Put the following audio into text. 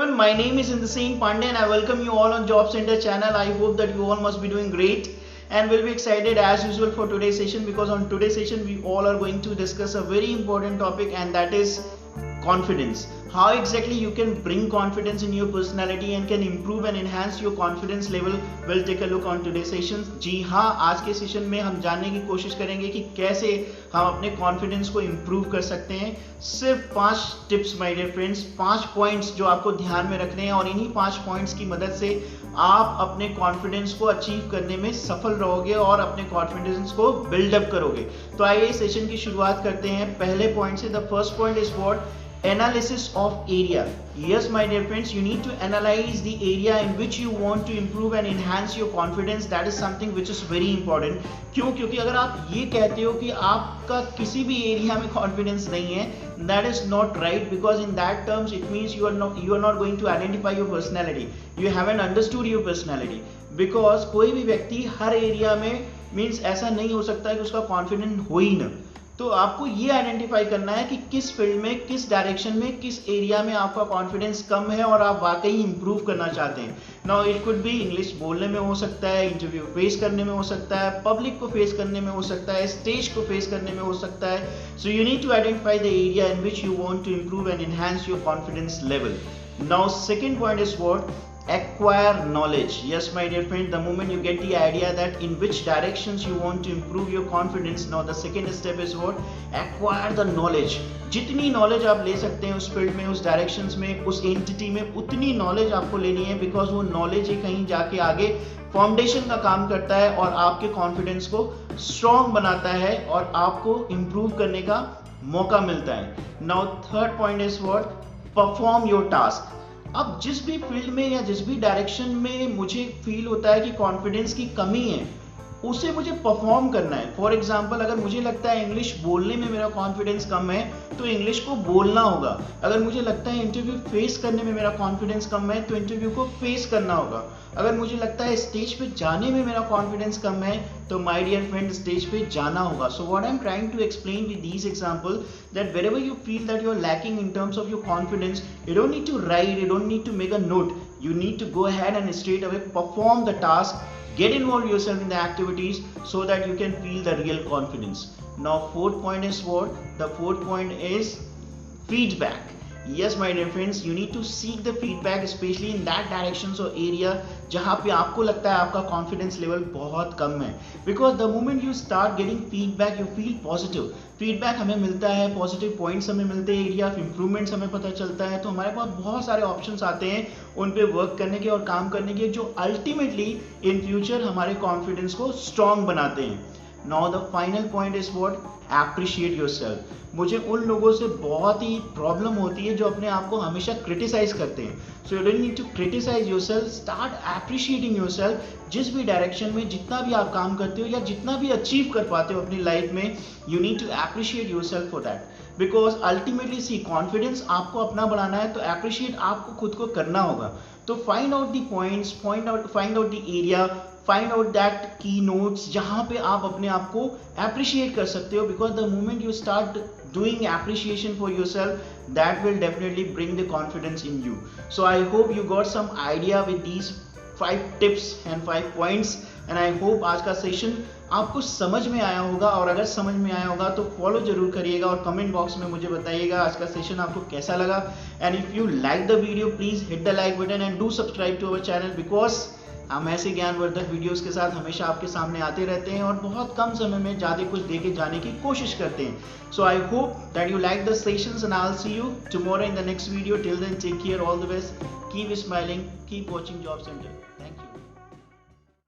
everyone, my name is Indrasingh Pandey and I welcome you all on Job Center channel. I hope that you all must be doing great and will be excited as usual for today's session, because on today's session we all are going to discuss a very important topic, and that is confidence. How exactly you can bring confidence in your personality and can improve and enhance your confidence level. We'll take a look on today's session. जी हाँ, आज के session में हम जानने की कोशिश करेंगे कि कैसे हम अपने कॉन्फिडेंस को इम्प्रूव कर सकते हैं. सिर्फ 5 tips my dear friends, 5 points जो आपको ध्यान में रखने हैं, और इन्हीं 5 पॉइंट्स की मदद से आप अपने कॉन्फिडेंस को अचीव करने में सफल रहोगे और अपने कॉन्फिडेंस को बिल्डअप करोगे. तो आइए सेशन की शुरुआत करते हैं पहले पॉइंट से. The first point is what? Analysis of area. Yes my dear friends, you need to analyze the area in which you want to improve and enhance your confidence. That is something which is very important. क्यों? क्योंकि अगर आप ये कहते हो कि आपका किसी भी एरिया में कॉन्फिडेंस नहीं है, that is not right, because in that terms it means you are not going to identify your personality. You haven't understood your personality. Because कोई भी व्यक्ति हर एरिया में मीन्स ऐसा नहीं हो सकता है कि उसका कॉन्फिडेंट हो ही ना. तो आपको ये आइडेंटिफाई करना है कि किस फील्ड में, किस डायरेक्शन में, किस एरिया में आपका कॉन्फिडेंस कम है और आप वाकई इंप्रूव करना चाहते हैं. Now it could be English बोलने में हो सकता है, इंटरव्यू फेस करने में हो सकता है, पब्लिक को फेस करने में हो सकता है, स्टेज को फेस करने में हो सकता है. So you need to identify the area in which you want to improve and enhance your confidence level. Now second point is what? Acquire knowledge. Yes my dear friend, the moment you get the idea that in which directions you want to improve your confidence, now the second step is what? Acquire the knowledge. जितनी knowledge आप ले सकते हैं उस field में, उस directions में, उस एंटिटी में, उतनी नॉलेज आपको लेनी है, बिकॉज वो नॉलेज ही कहीं जाके आगे फाउंडेशन का काम करता है और आपके कॉन्फिडेंस को स्ट्रॉन्ग बनाता है और आपको इम्प्रूव करने का मौका मिलता है. Now third point is what? Perform your task. अब जिस भी फील्ड में या जिस भी डायरेक्शन में मुझे फील होता है कि कॉन्फिडेंस की कमी है, उसे मुझे परफॉर्म करना है. फॉर एग्जाम्पल, अगर मुझे लगता है इंग्लिश बोलने में मेरा कॉन्फिडेंस कम है तो इंग्लिश को बोलना होगा. अगर मुझे लगता है इंटरव्यू फेस करने में मेरा कॉन्फिडेंस कम है तो इंटरव्यू को फेस करना होगा. अगर मुझे लगता है स्टेज पे जाने में मेरा कॉन्फिडेंस कम है तो माय डियर फ्रेंड स्टेज पे जाना होगा. So what I am trying to explain with these example, that wherever you feel that you are lacking in terms of your confidence, you don't need to write, you don't need to make a note, you need to go ahead and straight away perform the task, get involved yourself in the activities so that you can feel the real confidence. Now fourth point is what? The fourth point is feedback. Yes my dear friends, you need to seek the feedback, especially in that directions or area जहाँ पे आपको लगता है आपका confidence level बहुत कम है. Because the moment you start getting feedback, you feel positive. Feedback हमें मिलता है, पॉजिटिव पॉइंट्स हमें मिलते हैं, एरिया ऑफ इम्प्रूवमेंट्स हमें पता चलता है, तो हमारे पास बहुत सारे ऑप्शंस आते हैं उन पे वर्क करने के और काम करने के, जो अल्टीमेटली इन फ्यूचर हमारे कॉन्फिडेंस को स्ट्रॉन्ग बनाते हैं. Now the final point is what? Appreciate yourself. मुझे उन लोगों से बहुत ही प्रॉब्लम होती है जो अपने आप को हमेशा क्रिटिसाइज करते हैं. So you don't need to criticize yourself, start appreciating yourself. जिस भी डायरेक्शन में जितना भी आप काम करते हो या जितना भी अचीव कर पाते हो अपनी लाइफ में, you need to appreciate yourself for that. Because ultimately see, confidence आपको अपना बढ़ाना है तो एप्रिशिएट आपको खुद को करना होगा. तो find out the points, find out the area, find out that की नोट्स जहाँ पे आप अपने आप को एप्रिशिएट कर सकते हो. Because the moment you start doing appreciation for yourself, that will definitely bring the confidence in you. So I hope you got some idea with these 5 tips and 5 points, and I hope आज का session आपको समझ में आया होगा. और अगर समझ में आया होगा तो फॉलो जरूर करिएगा और कमेंट बॉक्स में मुझे बताइएगा आज का सेशन आपको कैसा लगा. And if you like the video, please hit the like button and do subscribe to our channel, because हम ऐसे ज्ञानवर्धक वीडियोस के साथ हमेशा आपके सामने आते रहते हैं और बहुत कम समय में ज़्यादा कुछ देके जाने की कोशिश करते हैं. So I hope that you like the sessions and I will see you tomorrow in the next video. Till then take care, all the best, keep smiling, keep watching Job centre.